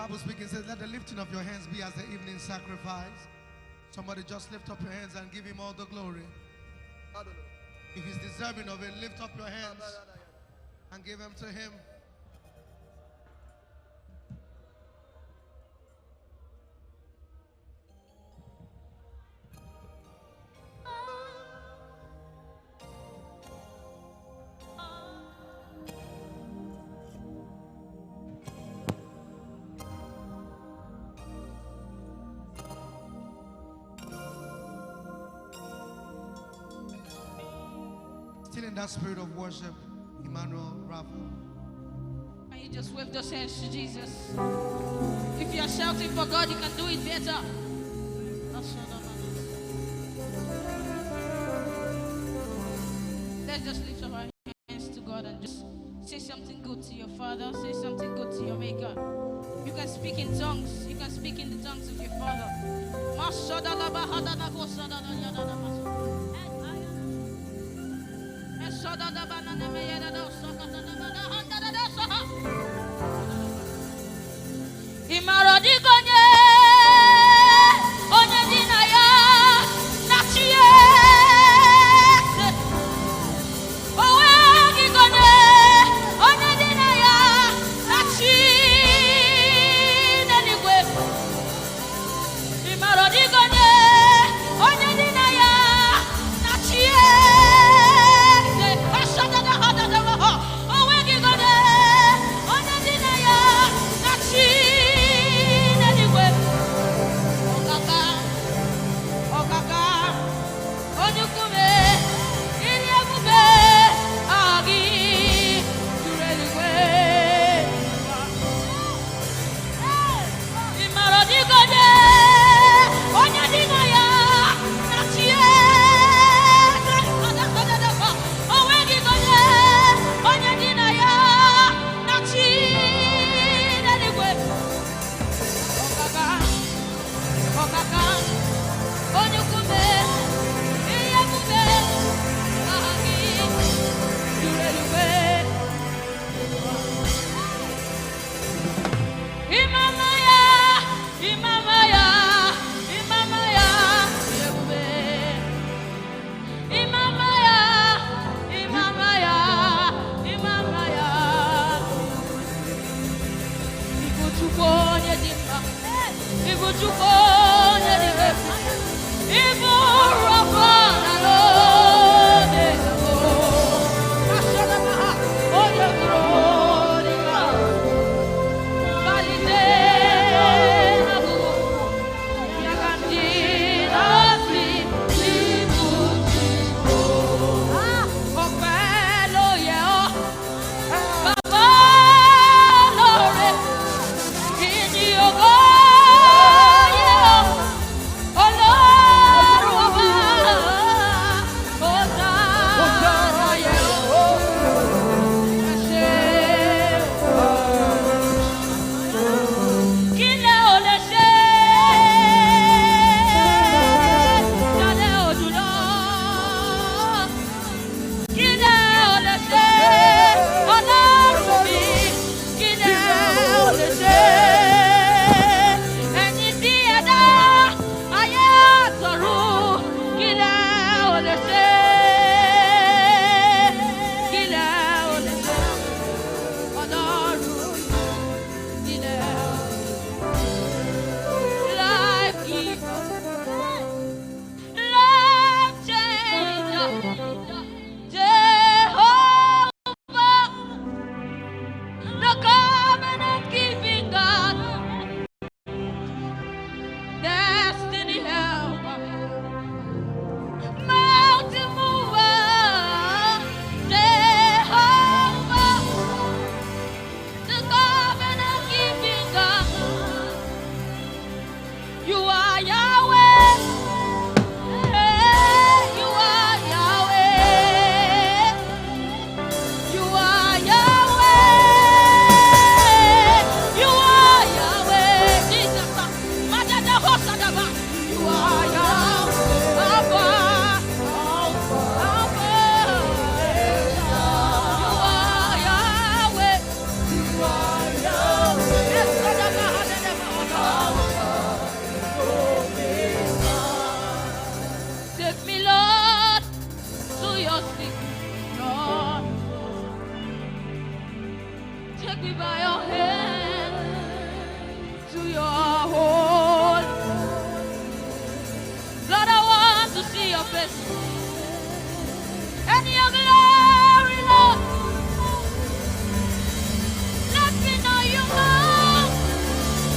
Bible speaking says, let the lifting of your hands be as the evening sacrifice. Somebody just lift up your hands and give him all the glory. If he's deserving of it, lift up your hands and give them to him. Still in that spirit of worship, Emmanuel, Rafa. Can you just wave those hands to Jesus? If you are shouting for God, you can do it better. Let's just lift up our hands to God and just say something good to your Father. Say something good to your Maker. You can speak in tongues. You can speak in the tongues of your Father. Imarodigonye onye dinaya nachie owe gigonye onye dinaya nachi nenigwe Imarodigonye onye dinaya nachie ashada your secret, Lord. Take me by your hand to your home. Lord, I want to see your face and your glory, Lord. Let me know you more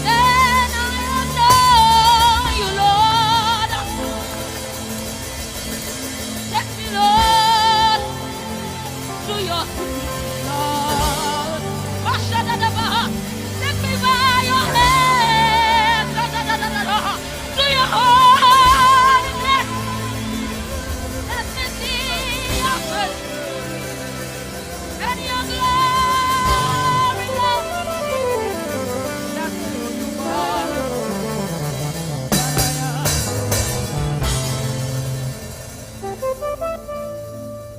than I know you, Lord. Take me, Lord, to your secret, Lord. Take me by your hand to your holy place. Let me see your face and your glory, Lord. Let me know you more.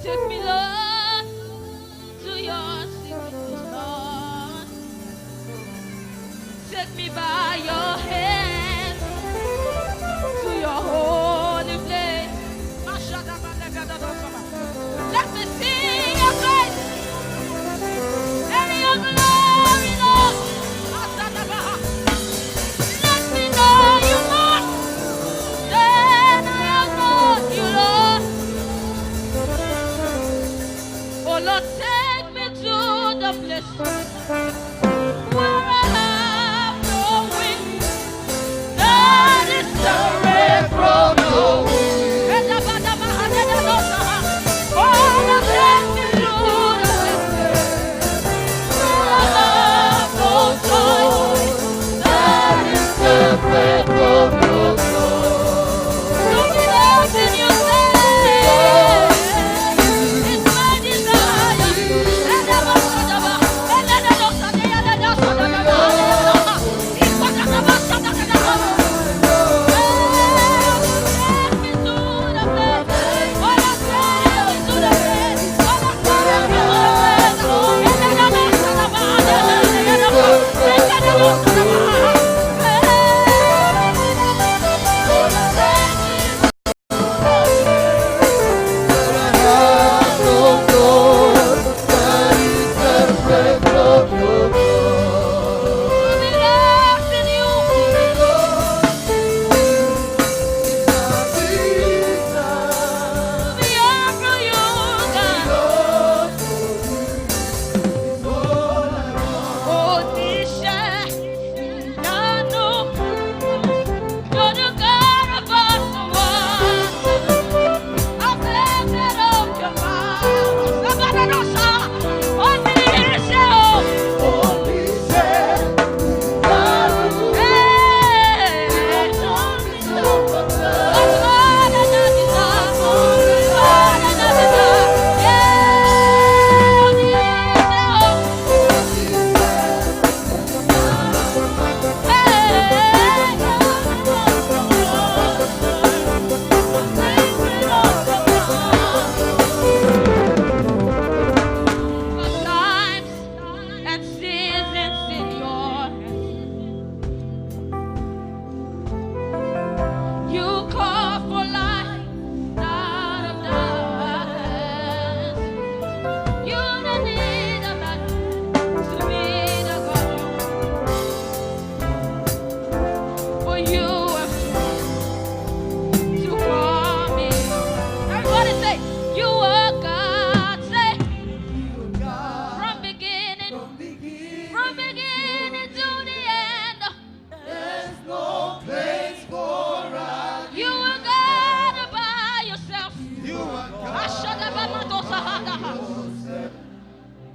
Take me, Lord, to your secret place, Lord. Take me by your hand to your holy place. Let me see your face and your glory, Lord. Let me know you more than I have known you, Lord. Oh Lord, take me to the place where I have no wind. That is away from the wind. Oh Lord, take me to the place where I have no choice. That is away from the to be lost in your face. It's my desire.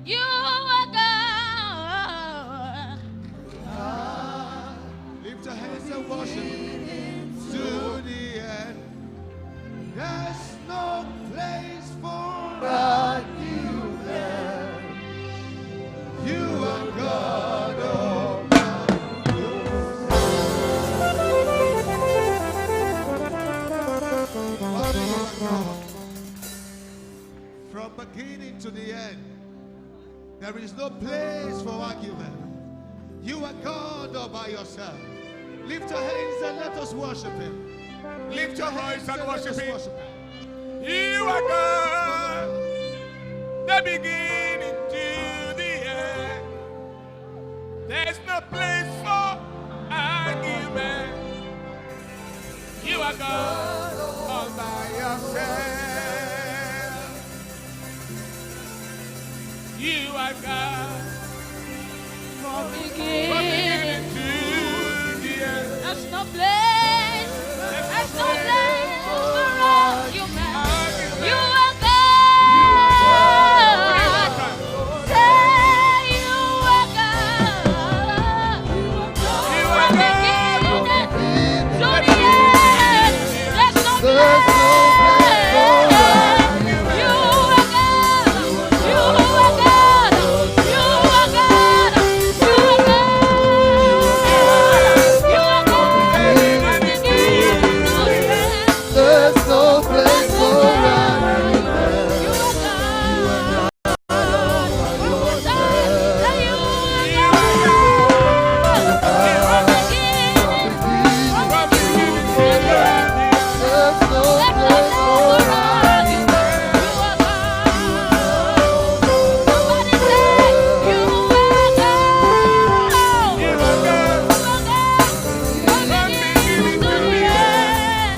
You are God. Lift your hands and worship to the end. There's no place for you there. You are God all by yourself. From beginning to the end, there is no place for argument. You are God all by yourself. Lift your hands and let us worship Him. Lift your voice and worship Him. You are God. the beginning to the end. There's no place for argument. You are God all by yourself. You are God From from beginning. beginning to the end. There's no place. There's no place for argument. You are God. Say you are God. You are From God. beginning to the end. There's no place. You are God. You are God. You are God. You are God. You are God. There's no place for argument.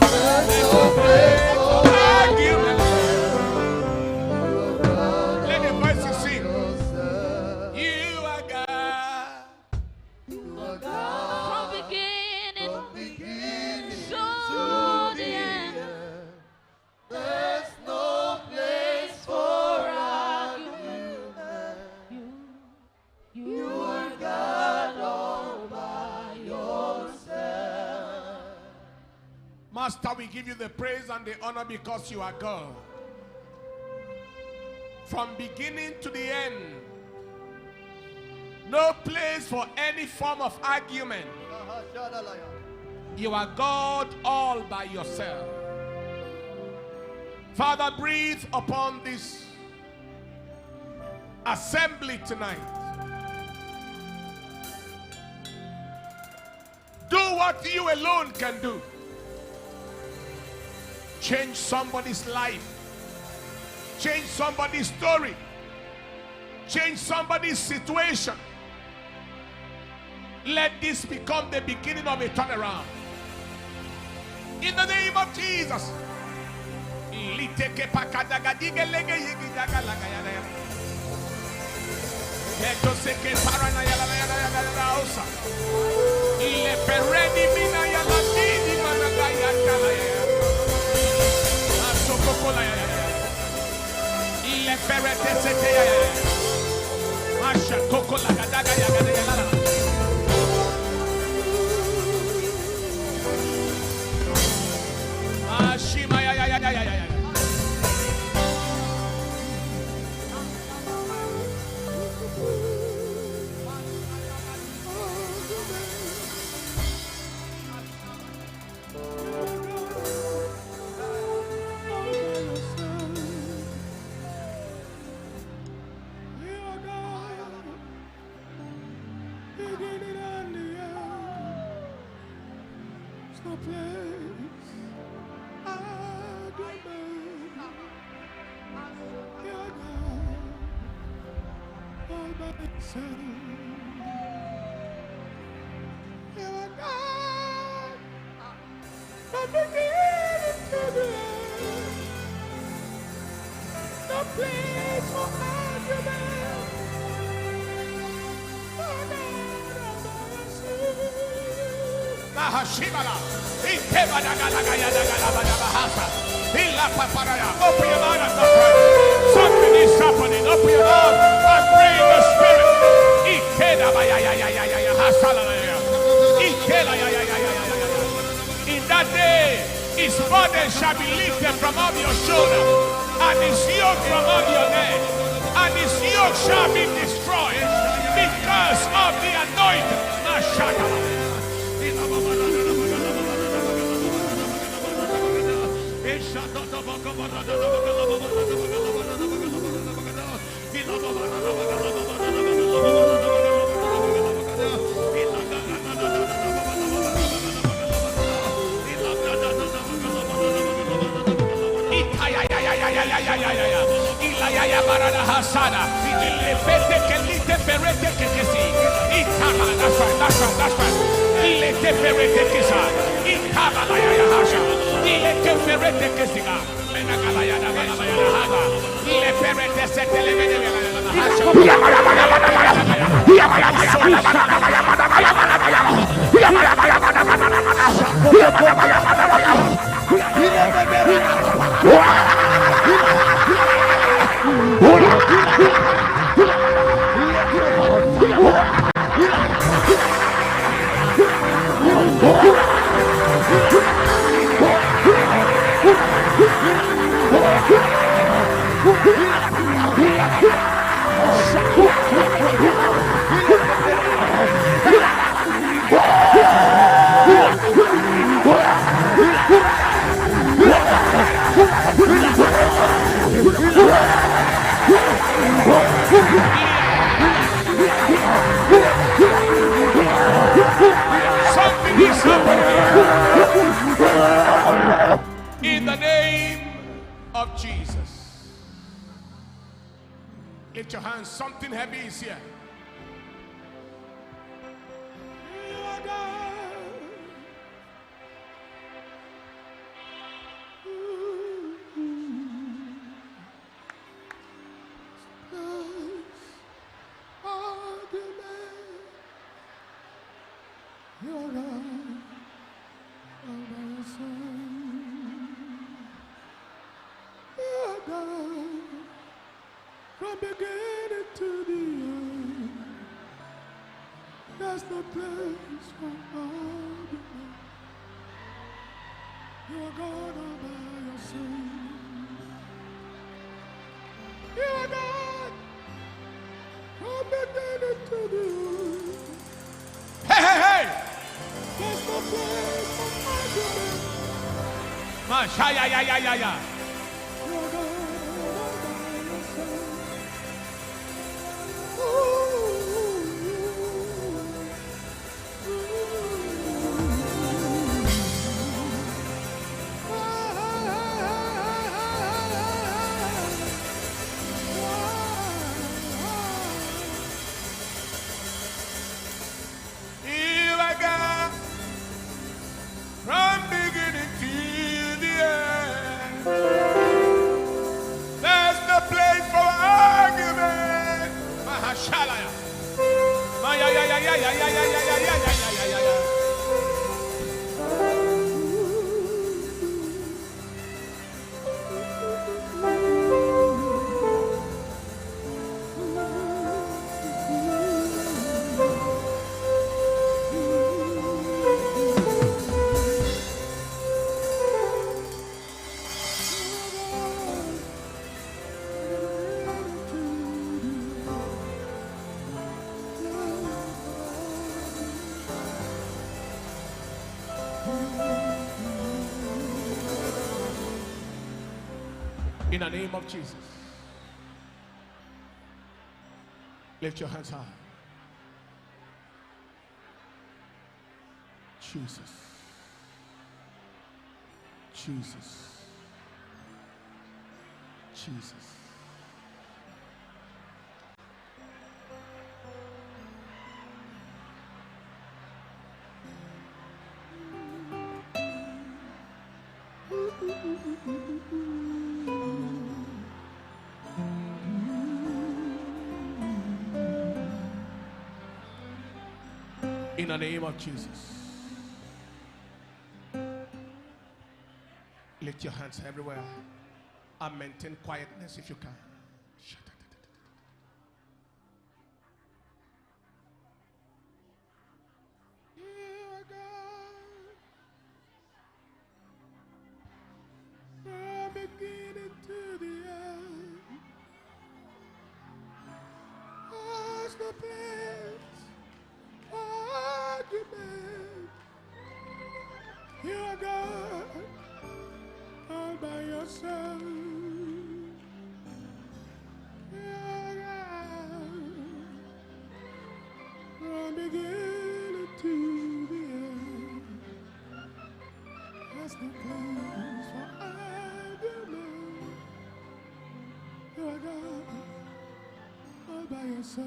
There's no place for Let the voices sing. You are God. From beginning to the end. There's no place for argument. You are God all by yourself. Master, we give you the praise and the honor because you are God. From beginning to the end, no place for any form of argument. You are God all by yourself. Father, breathe upon this assembly tonight. Do what you alone can do. Change somebody's life. Change somebody's story. Change somebody's situation. Let this become the beginning of a turnaround. In the name of Jesus. Open your mouth and pray. Something is happening. Open your mouth and pray in the spirit. In that day, his burden shall be lifted from off your shoulder, and his yoke from off your neck, and his yoke shall be destroyed because of the anointing. ya barada hasada. Ilefete que lite perete que si. Ikama, that's right, that's right, that's right. Ilete perete que sa. Ikama la ya hasha. Ilete perete que siga. Menagala ya da bala ya haga. Ile perete se televene ya hasha. Something is happening. In the name of Jesus. Lift your hands. Something heavy is here. From beginning to the end, there's no place for argument. You are God all by yourself. You are God from beginning to the end. Hey, hey, hey! There's no place for argument. Man, ya, ya, ya, ya, ya. You are God all by yourself. From beginning to the end, there's no place for argument. Mahashalaya. Maya, ya, ya, ya, ya, ya, ya, ya, ya, ya, ya, ya, ya, ya. In the name of Jesus, lift your hands high. Jesus, Jesus, Jesus. In the name of Jesus. Lift your hands everywhere and maintain quietness if you can. From beginning to the end, there's no place for argument. You are God all by yourself. You are God from beginning to the end. There's no place for argument. You are God. all by yourself.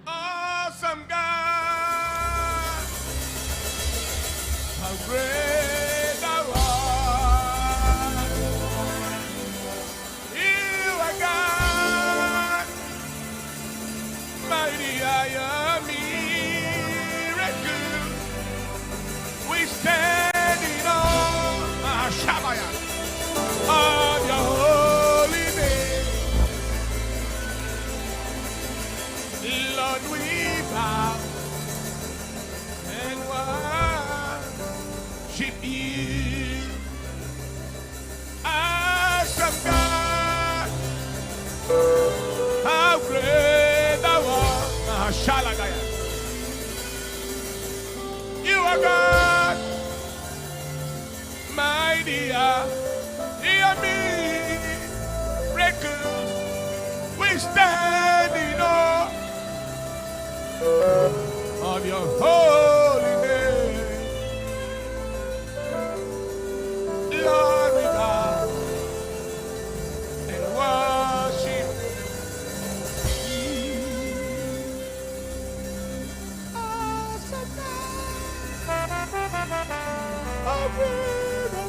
Awesome God, how great thou art. You are God, mighty I am miracle. We stand in awe, Shabaya, of your holy name. Lord, we bow and worship you. Awesome God, how great thou art. Shalagaya. You are God, mighty are miracles. We stand in awe of your holy name. Lord, we bow and worship you. Awesome God, how great thou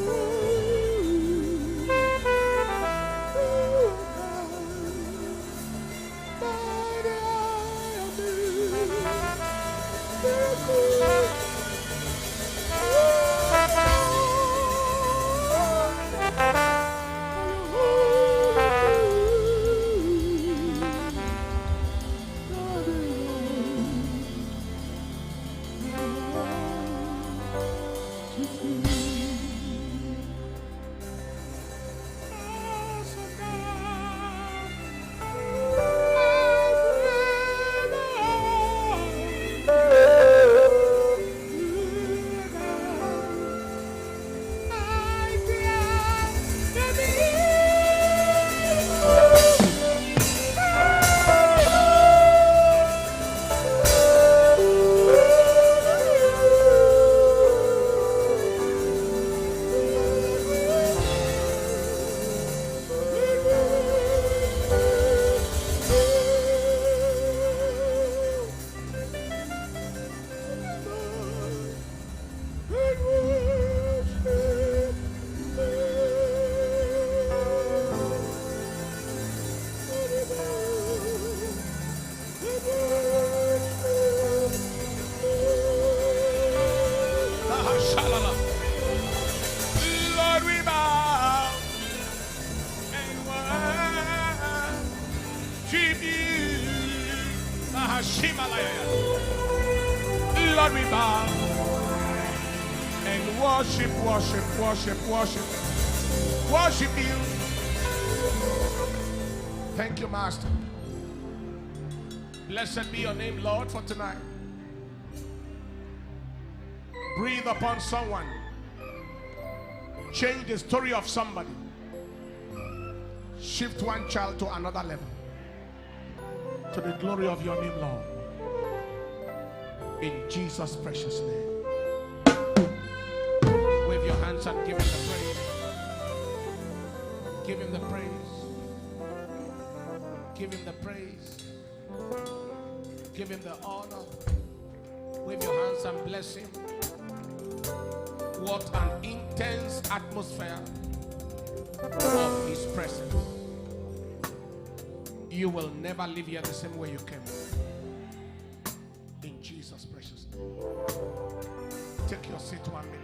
Lord, we bow and worship you. Lord, we bow and worship you. Thank you, Master. Blessed be your name, Lord, for tonight. Breathe upon someone. Change the story of somebody. Shift one child to another level. To the glory of your name, Lord. In Jesus' precious name. Wave your hands and give him the praise. Give him the praise. Give him the praise. Give him the honor. Wave your hands and bless him. What an intense atmosphere of his presence. You will never leave here the same way you came. In Jesus' precious name. Take your seat 1 minute.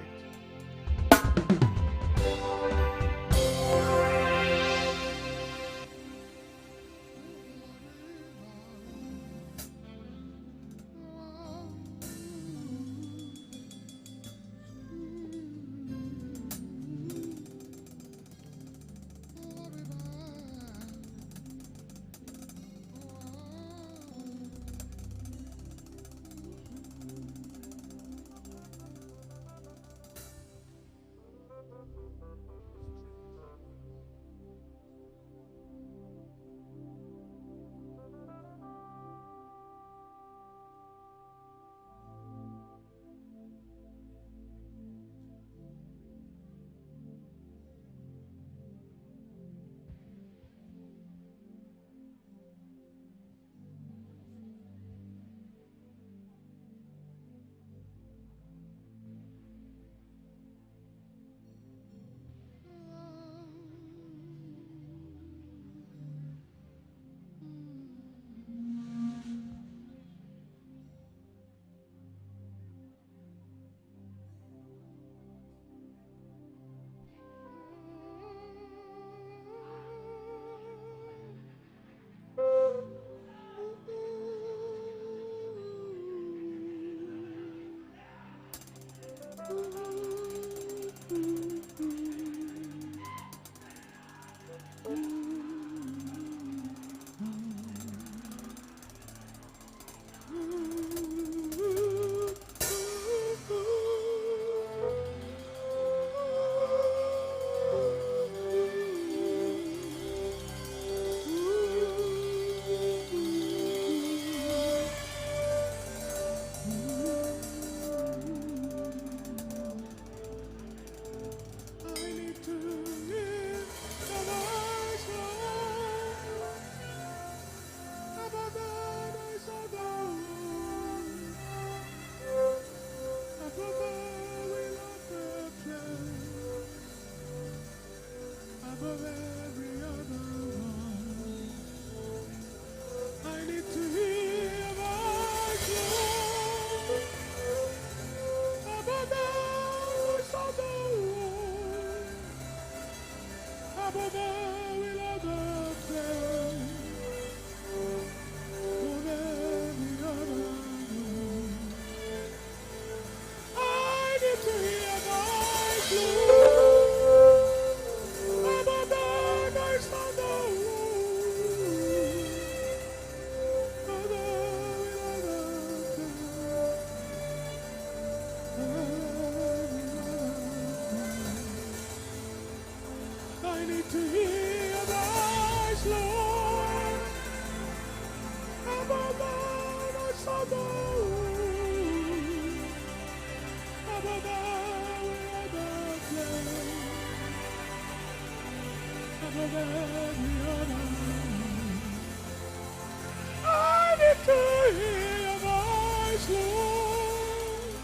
noise of the world, above every other place, above every other. I need to hear your voice, Lord,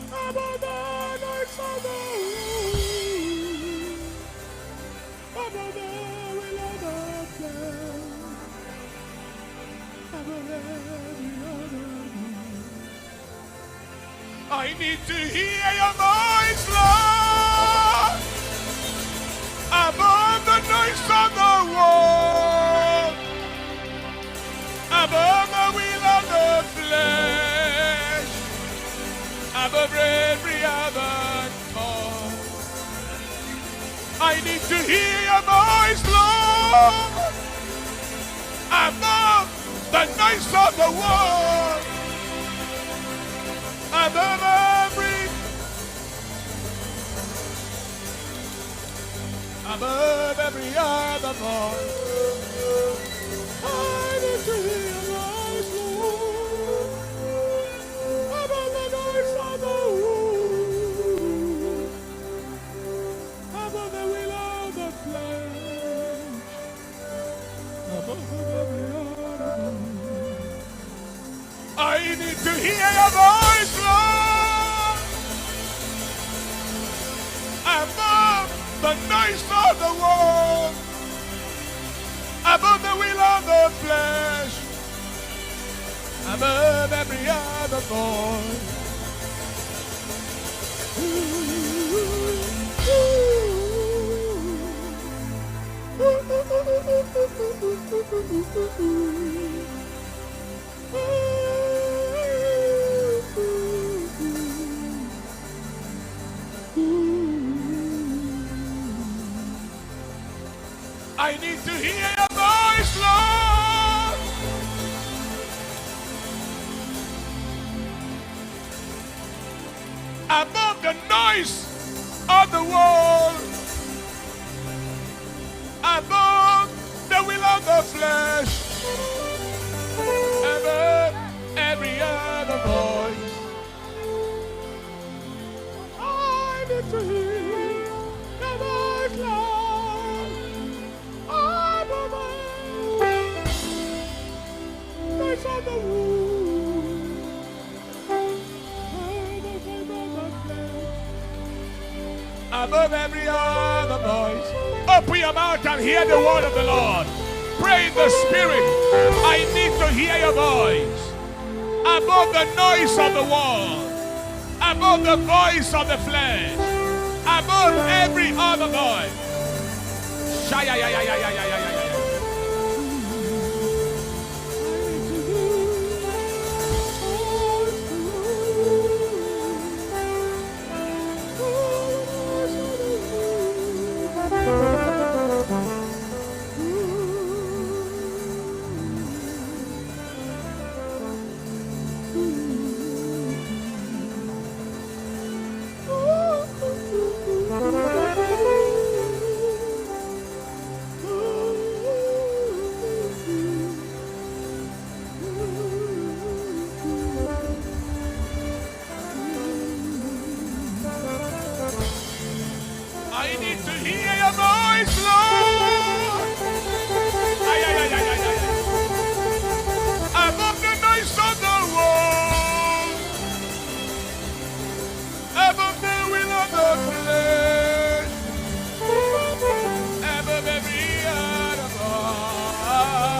above the noise of the world, above every other place, above every other. I need to hear your voice, Lord, above the noise of the world, above the will of the flesh, above every other thought. I need to hear your voice, Lord, above the noise of the world, above every other voice. I need to hear your voice, Lord, above the noise of the world, above the will of the flesh, above every other voice. I need to hear your voice, Lord, above the noise of the world, above the will of the flesh, above every other voice. I need to hear your voice, Lord, above the noise of the world, above the will of the flesh, above every other voice. I need to hear your voice, Lord, above the noise of the world. Above every other voice. Open your mouth and hear the word of the Lord. Pray in the Spirit. I need to hear your voice. Above the noise of the world, above the voice of the flesh, above every other voice. I need to hear your voice, Lord. Above the noise of the world, above the will of the flesh, above every other voice. I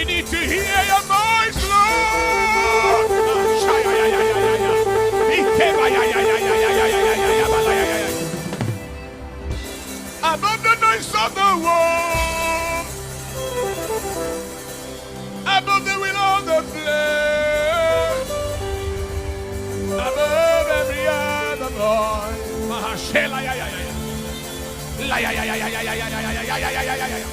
need to hear your voice, Lord. I need to hear your voice, Lord. Shela ya ya ya ya. La ya ya ya ya ya ya ya ya ya ya ya ya ya.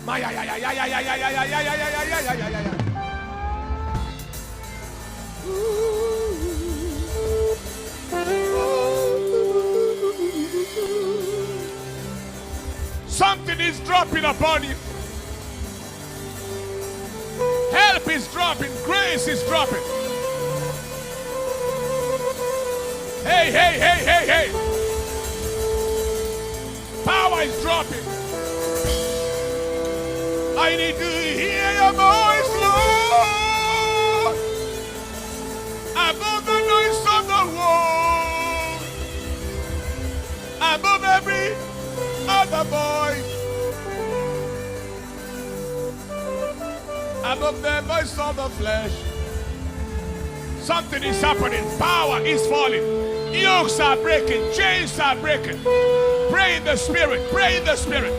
Ma ya ya ya ya ya ya ya ya ya ya ya ya ya ya ya. Something is dropping upon you. Help is dropping. Grace is dropping. Hey, hey, hey, hey, hey. Power is dropping. I need to hear your voice, Lord. Above the noise of the world. Above every other voice. Above the voice of the flesh. Something is happening. Power is falling. Yokes are breaking. Chains are breaking. Pray in the spirit. Pray in the spirit.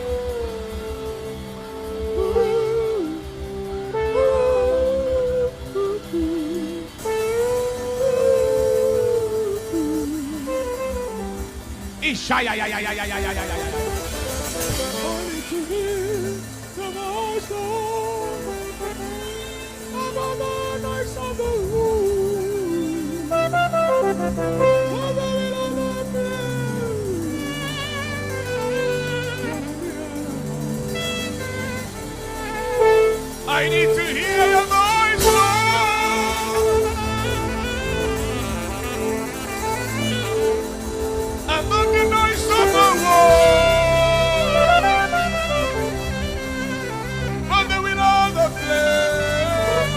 I need to hear your voice, Lord. Above the noise of the world, from the will of the flesh,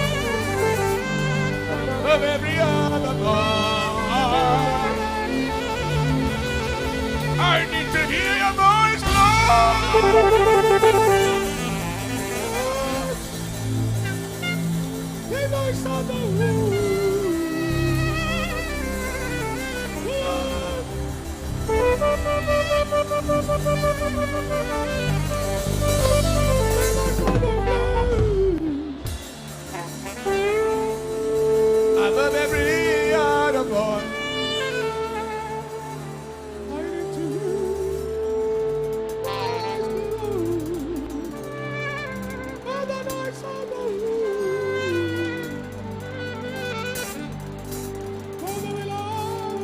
of every other voice. I need to hear your voice, Lord. The voice of the world. Above every other voice. I need to hear the voice of the Lord. For the will of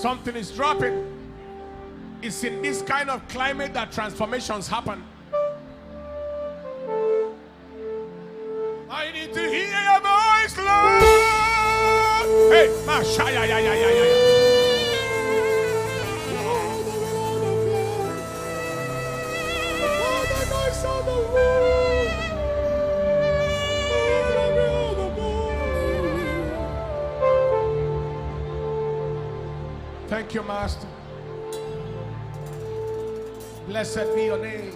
Something is dropping. It's in this kind of climate that transformations happen. I need to hear your voice, Lord. Hey, Mashaya, ya, ya, ya, ya, ya. Thank you, Master. Blessed be your name.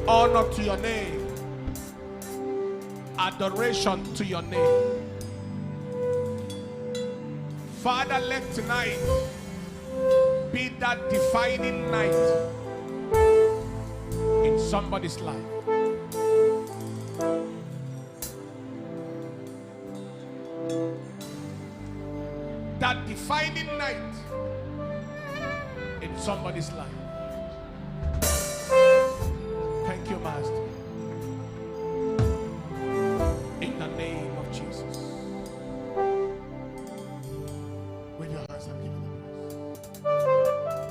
Honor to your name. Adoration to your name. Father, let tonight be that defining night in somebody's life. That defining night in somebody's life. Thank you, Master. In the name of Jesus. With your hands and give him the praise.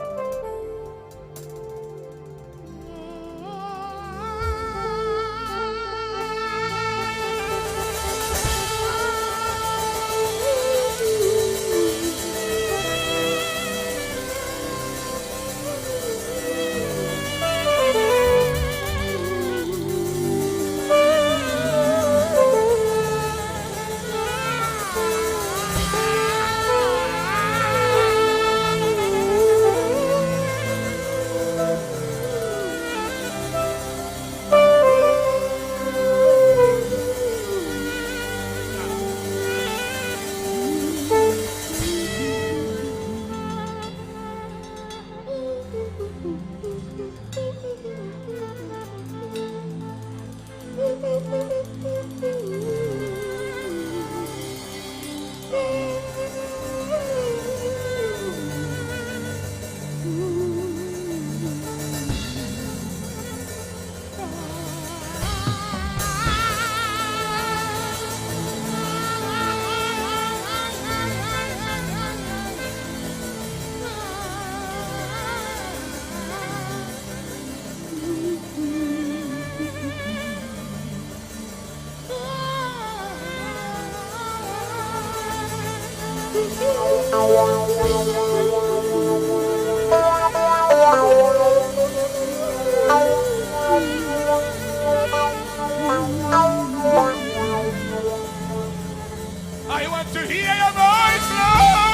I want to hear your voice, Lord.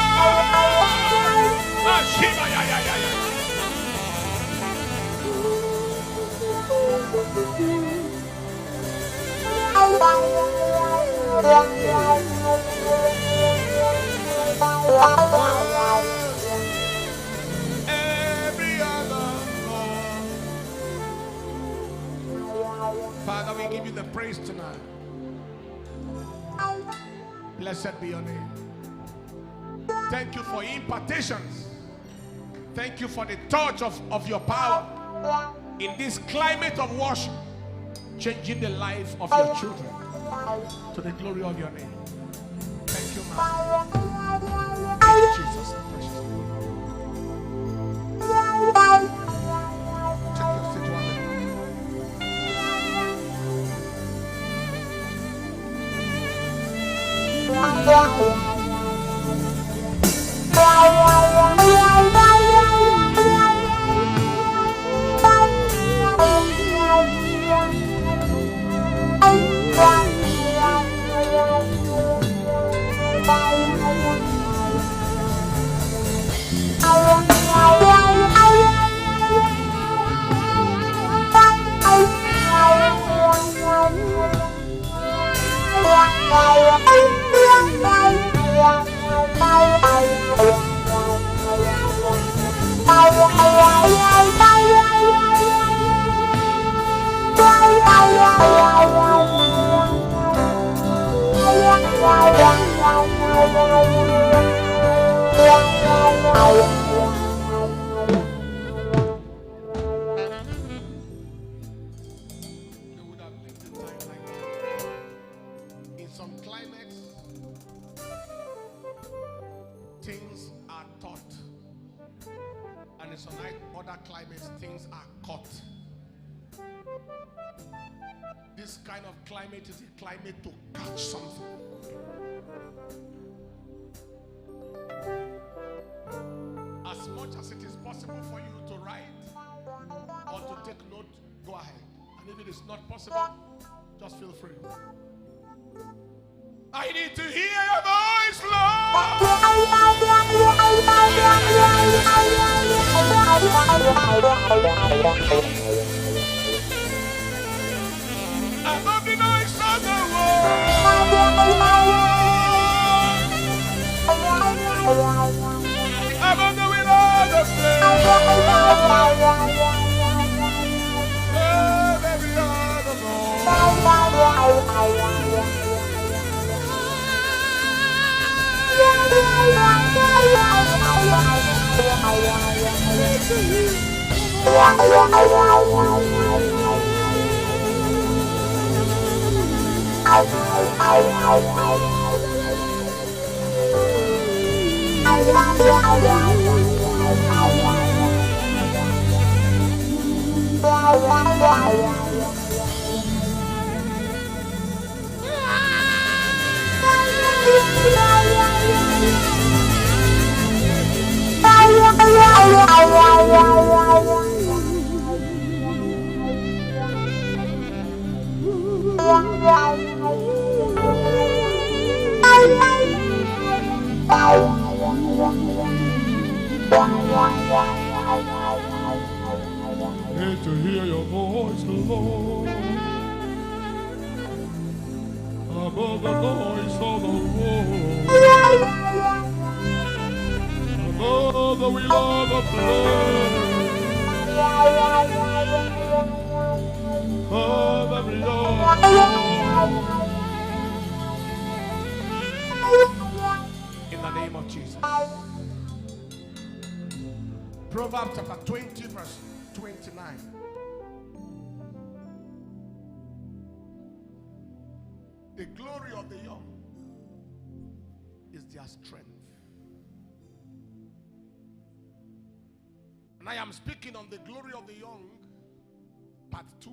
Ashiba, ya, ya, ya, ya. Every other Lord. Father, we give you the praise tonight. Blessed be your name. Thank you for impartations. Thank you for the touch of your power in this climate of worship, changing the life of your children to the glory of your name. Thank you, Master. In Jesus' precious name. Take your seat, one minute. In some climates, things And in some other climates, things are cut. This kind of climate is a climate to catch something. As much as it is possible for you to write or to take note, go ahead. And if it is not possible, just feel free. I need to hear your voice, Lord. Above the noise of the world, above the will of the flame, above every other need to hear your voice, Lord, above the noise of the world, above the will of the flame, above every other. In the name of Jesus. Proverbs chapter 20, verse 29. The glory of the young is their strength. And I am speaking on the glory of the young, part 2.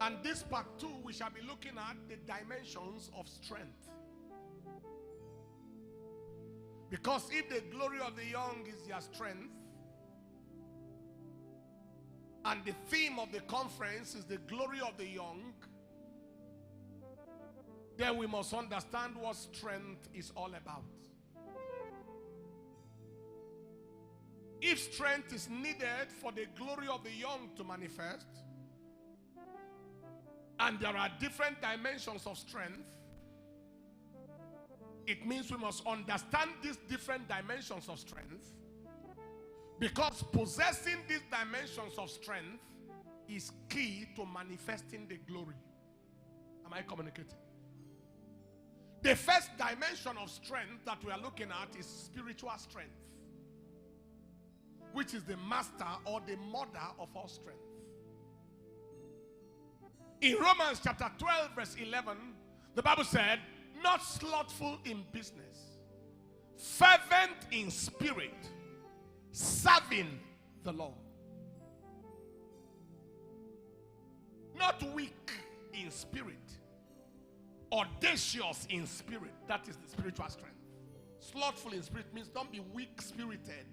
And this part 2, we shall be looking at the dimensions of strength. Because if the glory of the young is their strength, and the theme of the conference is the glory of the young, then we must understand what strength is all about. If strength is needed for the glory of the young to manifest, and there are different dimensions of strength, it means we must understand these different dimensions of strength, because possessing these dimensions of strength is key to manifesting the glory. Am I communicating? The first dimension of strength that we are looking at is spiritual strength, which is the master or the mother of all strength. In Romans chapter 12, verse 11, the Bible said, not slothful in business, fervent in spirit, serving the Lord. Not weak in spirit, audacious in spirit. That is the spiritual strength. Slothful in spirit means don't be weak-spirited.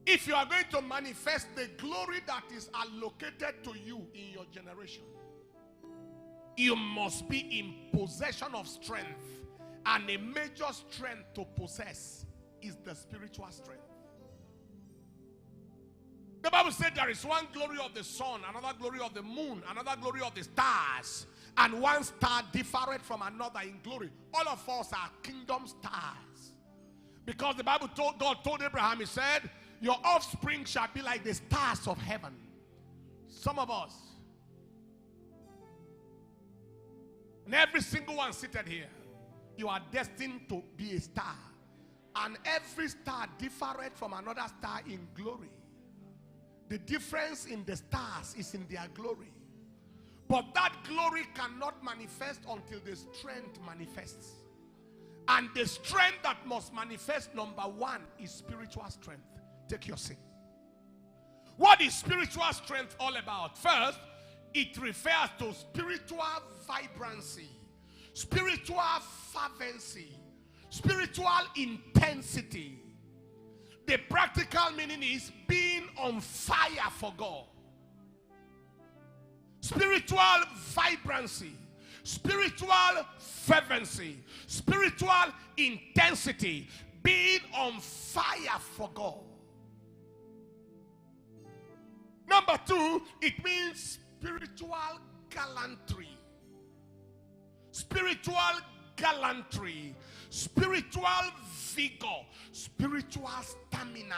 If you are going to manifest the glory that is allocated to you in your generation, you must be in possession of strength. And a major strength to possess is the spiritual strength. The Bible said there is one glory of the sun, another glory of the moon, another glory of the stars, and one star differeth from another in glory. All of us are kingdom stars. Because the Bible told, God told Abraham, he said, your offspring shall be like the stars of heaven. Some of us, and every single one seated here, you are destined to be a star. And every star differeth from another star in glory. The difference in the stars is in their glory. But that glory cannot manifest until the strength manifests. And the strength that must manifest, number one, is spiritual strength. Take your seat. What is spiritual strength all about? First, it refers to spiritual vibrancy, spiritual fervency, spiritual intensity. The practical meaning is being on fire for God. Spiritual vibrancy, spiritual fervency, spiritual intensity, being on fire for God. Number two, it means spiritual gallantry. Spiritual gallantry, spiritual vigor, spiritual stamina.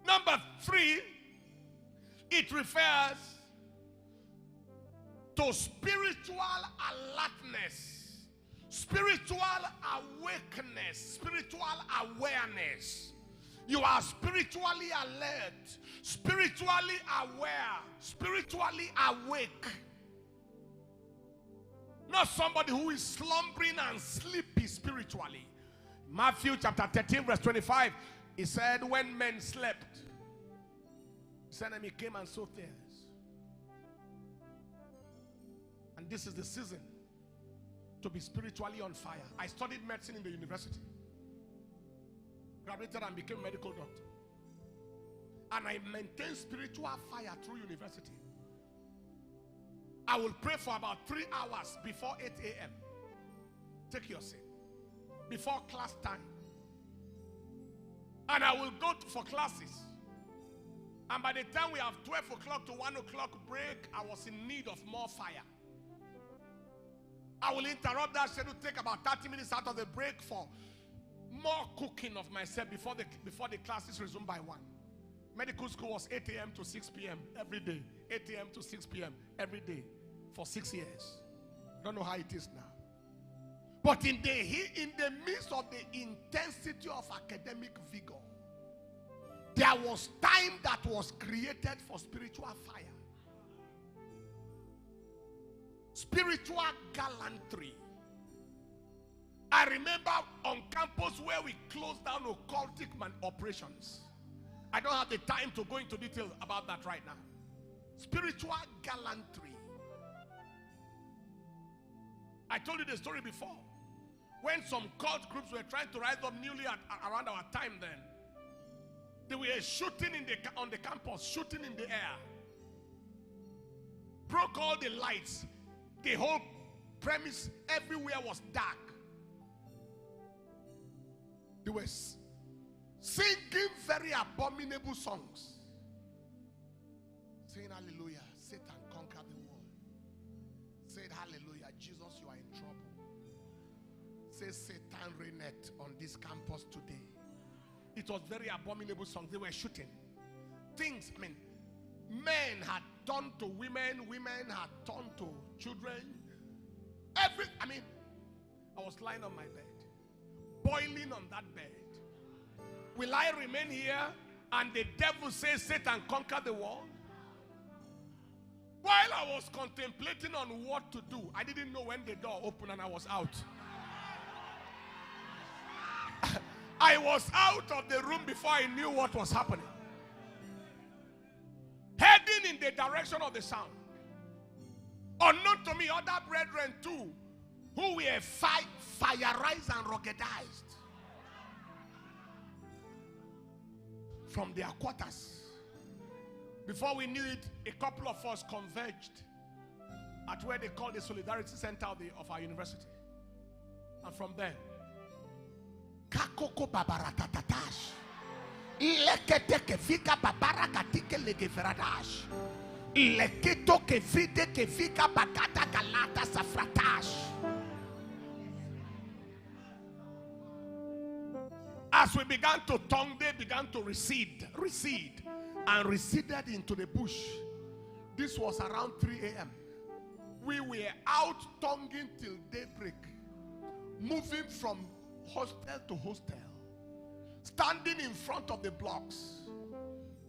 Number three, it refers to spiritual alertness, spiritual awakeness, spiritual awareness. You are spiritually alert, spiritually aware, spiritually awake. Not somebody who is slumbering and sleepy spiritually. Matthew chapter 13 verse 25, he said when men slept, his enemy came and sowed tares. And this is the season to be spiritually on fire. I studied medicine in the university. Graduated and became a medical doctor. And I maintained spiritual fire through university. I will pray for about 3 hours before 8 a.m. Take your seat. Before class time. And I will go for classes. And by the time we have 12 o'clock to 1 o'clock break, I was in need of more fire. I will interrupt that schedule, take about 30 minutes out of the break for more cooking of myself before the classes resume by 1. Medical school was 8 a.m. to 6 p.m. every day. 8 a.m. to 6 p.m. every day for 6 years. Don't know how it is now. But in the midst of the intensity of academic vigor, there was time that was created for spiritual fire. Spiritual gallantry. I remember on campus where we closed down occultic operations. I don't have the time to go into detail about that right now. Spiritual gallantry. I told you the story before. When some cult groups were trying to rise up newly around our time then, they were shooting on the campus, shooting in the air. Broke all the lights. The whole premise, everywhere was dark. They were singing very abominable songs. Saying hallelujah, Satan conquered the world. Said hallelujah, Jesus, you are in trouble. Say Satan reigneth on this campus today. It was very abominable songs. They were shooting. Things, men had turned to women, women had turned to children. I was lying on my bed, boiling on that bed. Will I remain here and the devil says Satan conquer the world? While I was contemplating on what to do, I didn't know when the door opened and I was out. I was out of the room before I knew what was happening. Heading in the direction of the sound. Unknown to me, other brethren too, who were fireized and ruggedized from their quarters. Before we knew it, a couple of us converged at where they call the Solidarity Center of our university. And from there, Kakoko babaratatash. Lekete ke fika babarakatike legeveradash. Leketo ke fride ke fika bakata galata safratash. As we began to tongue, they began to recede, and receded into the bush. This was around 3 a.m. We were out tonguing till daybreak, moving from hostel to hostel, standing in front of the blocks.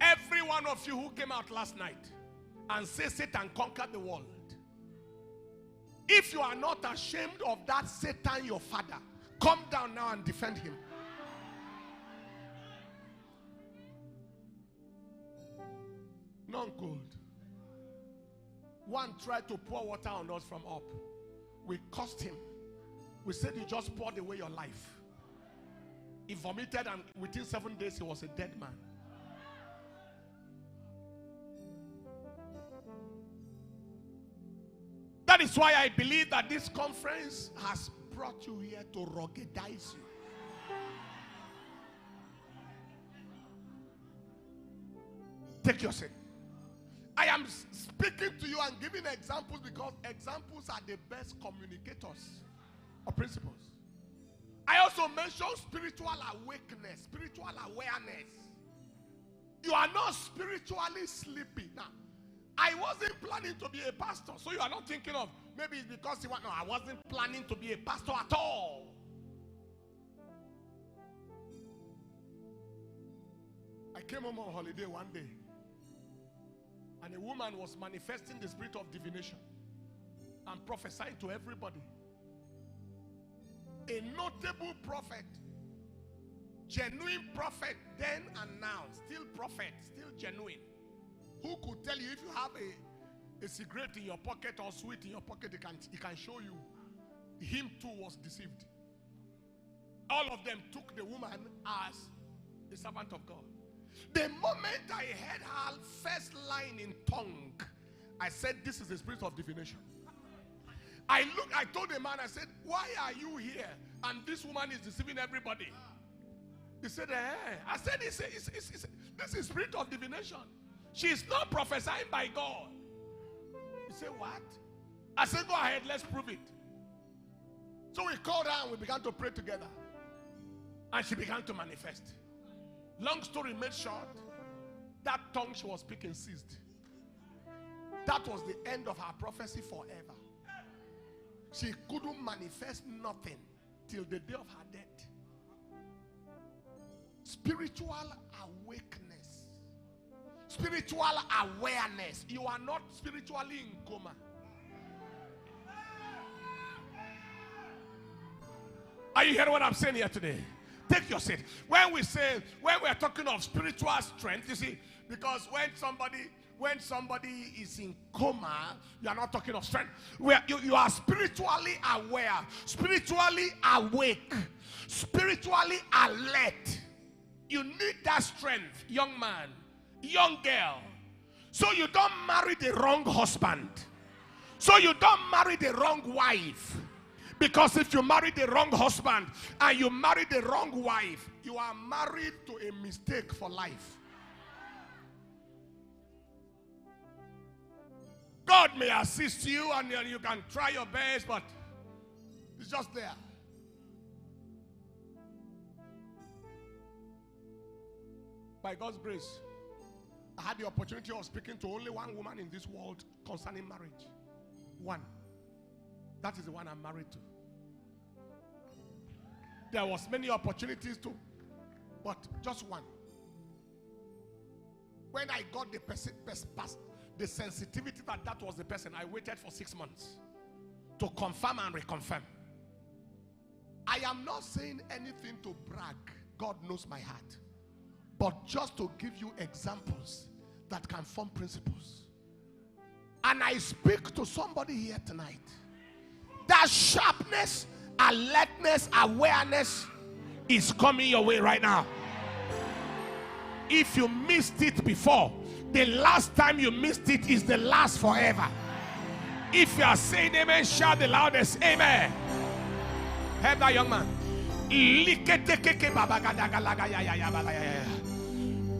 Every one of you who came out last night and say Satan conquered the world. If you are not ashamed of that Satan, your father, come down now and defend him. None cold. One tried to pour water on us from up. We cursed him. We said, you just poured away your life. He vomited, and within 7 days he was a dead man. That is why I believe that this conference has brought you here to ruggedize you. Take your seat. I am speaking to you and giving examples because examples are the best communicators of principles. I also mentioned spiritual awakeness, spiritual awareness. You are not spiritually sleepy. Now, I wasn't planning to be a pastor, so you are not thinking of maybe it's because you want. No, I wasn't planning to be a pastor at all. I came home on holiday one day, and a woman was manifesting the spirit of divination and prophesying to everybody. A notable prophet, genuine prophet then and now, still prophet, still genuine. Who could tell you if you have a cigarette in your pocket or sweet in your pocket, he can show you. Him too was deceived. All of them took the woman as a servant of God. The moment I heard her first line in tongue, I said, this is the spirit of divination. I told the man, I said, why are you here? And this woman is deceiving everybody. He said, I said, this is spirit of divination. She is not prophesying by God. He said, what? I said, go ahead, let's prove it. So we called her and we began to pray together. And she began to manifest. Long story made short, that tongue she was speaking ceased. That was the end of her prophecy forever. She couldn't manifest nothing till the day of her death. Spiritual awakeness. Spiritual awareness. You are not spiritually in coma. Are you hearing what I'm saying here today? Take your seat. When we're talking of spiritual strength, you see, because when somebody is in coma, you are not talking of strength. Where you are spiritually aware, spiritually awake, spiritually alert. You need that strength, young man, young girl. So you don't marry the wrong husband. So you don't marry the wrong wife. Because if you marry the wrong husband and you marry the wrong wife, you are married to a mistake for life. God may assist you and you can try your best, but it's just there. By God's grace, I had the opportunity of speaking to only one woman in this world concerning marriage. One. That is the one I'm married to. There was many opportunities too, but just one. When I got the sensitivity that was the person, I waited for 6 months to confirm and reconfirm. I am not saying anything to brag. God knows my heart. But just to give you examples that can form principles. And I speak to somebody here tonight. That sharpness, alertness, awareness is coming your way right now. If you missed it before, the last time you missed it is the last forever. If you are saying amen, shout the loudest amen. Help that young man.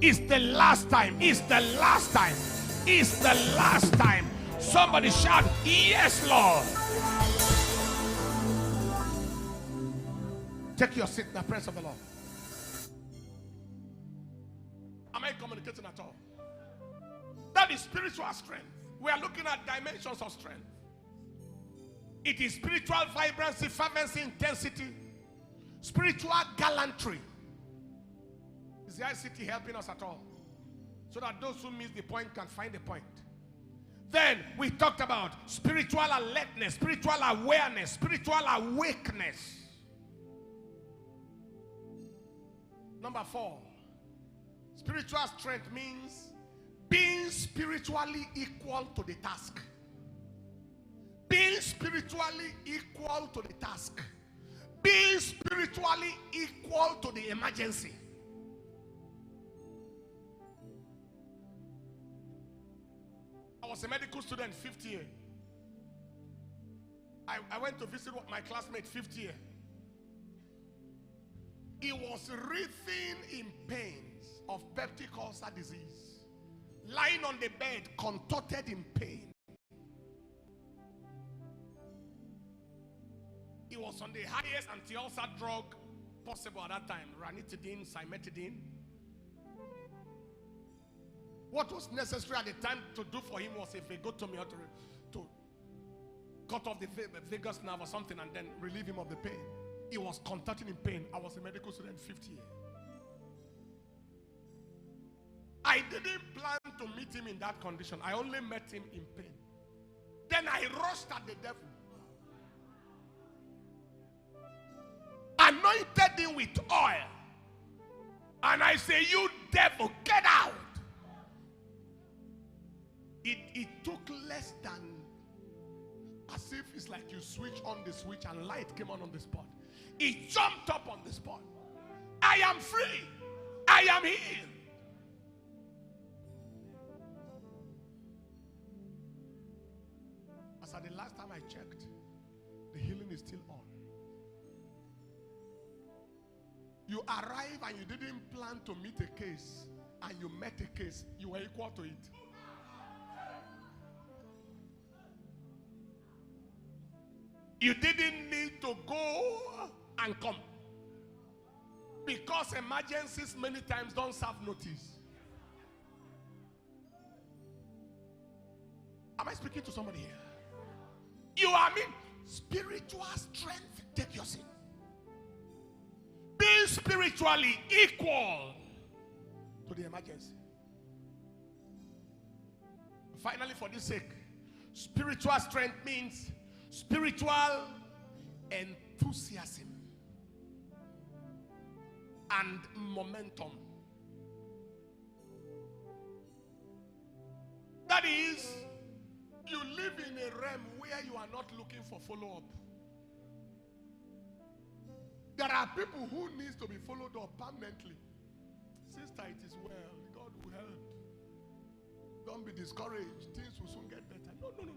It's the last time. It's the last time. It's the last time. Somebody shout, yes, Lord. Take your seat in the presence of the Lord. Am I communicating at all? That is spiritual strength. We are looking at dimensions of strength. It is spiritual vibrancy, fervency, intensity, spiritual gallantry. Is the ICT helping us at all? So that those who miss the point can find the point. Then we talked about spiritual alertness, spiritual awareness, spiritual awakeness. Number 4, spiritual strength means being spiritually equal to the task. Being spiritually equal to the task. Being spiritually equal to the emergency. I was a medical student, 5th year. I went to visit my classmate, 5th year. He was writhing in pains of peptic ulcer disease, lying on the bed, contorted in pain. He was on the highest anti-ulcer drug possible at that time, ranitidine, cimetidine. What was necessary at the time to do for him was a vagotomy to cut off the vagus nerve or something and then relieve him of the pain. He was contorting in pain. I was a medical student, 5th year. I didn't plan to meet him in that condition. I only met him in pain. Then I rushed at the devil, anointed him with oil, and I say, "You devil, get out!" It took less than, as if it's like you switch on the switch and light came on the spot. He jumped up on the spot. I am free. I am healed. As at the last time I checked, the healing is still on. You arrive and you didn't plan to meet a case, and you met a case, you were equal to it. You didn't need to go and come, because emergencies many times don't serve notice. Am I speaking to somebody here? You are spiritual strength, take your seat. Being spiritually equal to the emergency. Finally, for this sake, spiritual strength means spiritual enthusiasm and momentum. That is, you live in a realm where you are not looking for follow-up. There are people who need to be followed up permanently. Sister, it is well. God will help. Don't be discouraged. Things will soon get better. No.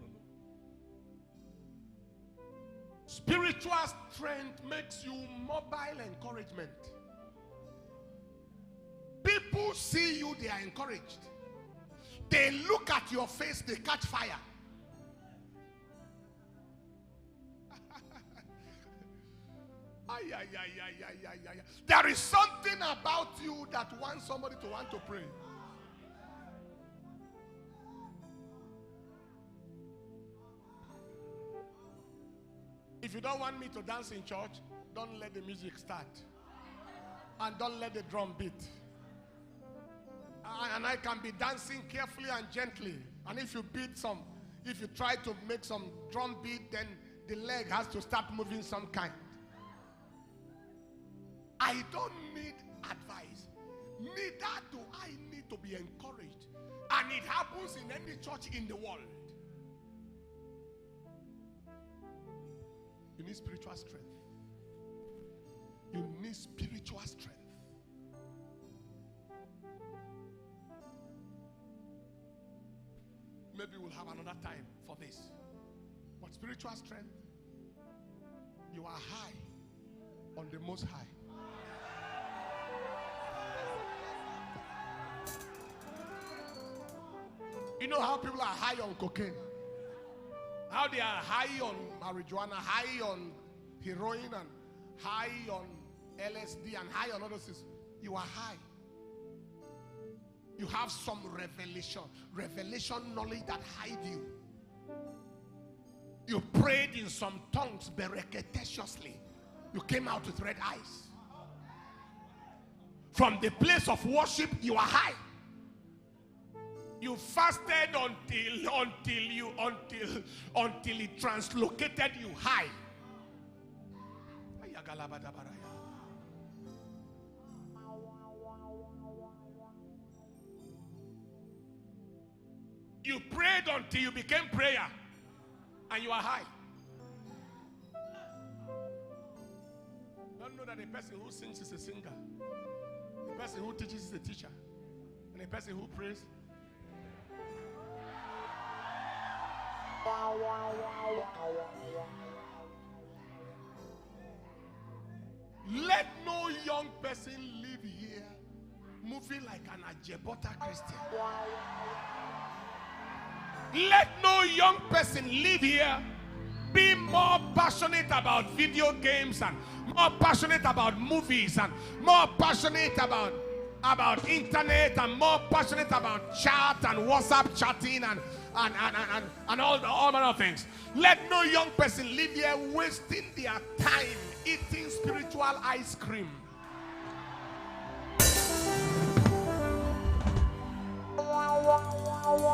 Spiritual strength makes you mobile encouragement. People see you, they are encouraged. They look at your face, they catch fire. There is something about you that wants somebody to want to pray. If you don't want me to dance in church, don't let the music start. And don't let the drum beat. And I can be dancing carefully and gently. And if you try to make some drum beat, then the leg has to start moving some kind. I don't need advice. Neither do I need to be encouraged. And it happens in any church in the world. You need spiritual strength. You need spiritual strength. Maybe we'll have another time for this. But spiritual strength, you are high on the Most High. You know how people are high on cocaine? How they are high on marijuana, high on heroin, and high on LSD, and high on other things. You are high. You have some revelation knowledge that hide you. You prayed in some tongues bereketaciously. You came out with red eyes. From the place of worship, you are high. You fasted until it translocated you high. You prayed until you became prayer, and you are high. Don't know that the person who sings is a singer, the person who teaches is a teacher, and the person who prays. Let no young person live here moving like an Ajebota Christian. Let no young person live here be more passionate about video games and more passionate about movies and more passionate about internet and more passionate about chat and WhatsApp chatting and all manner of things. Let no young person live here wasting their time eating spiritual ice cream.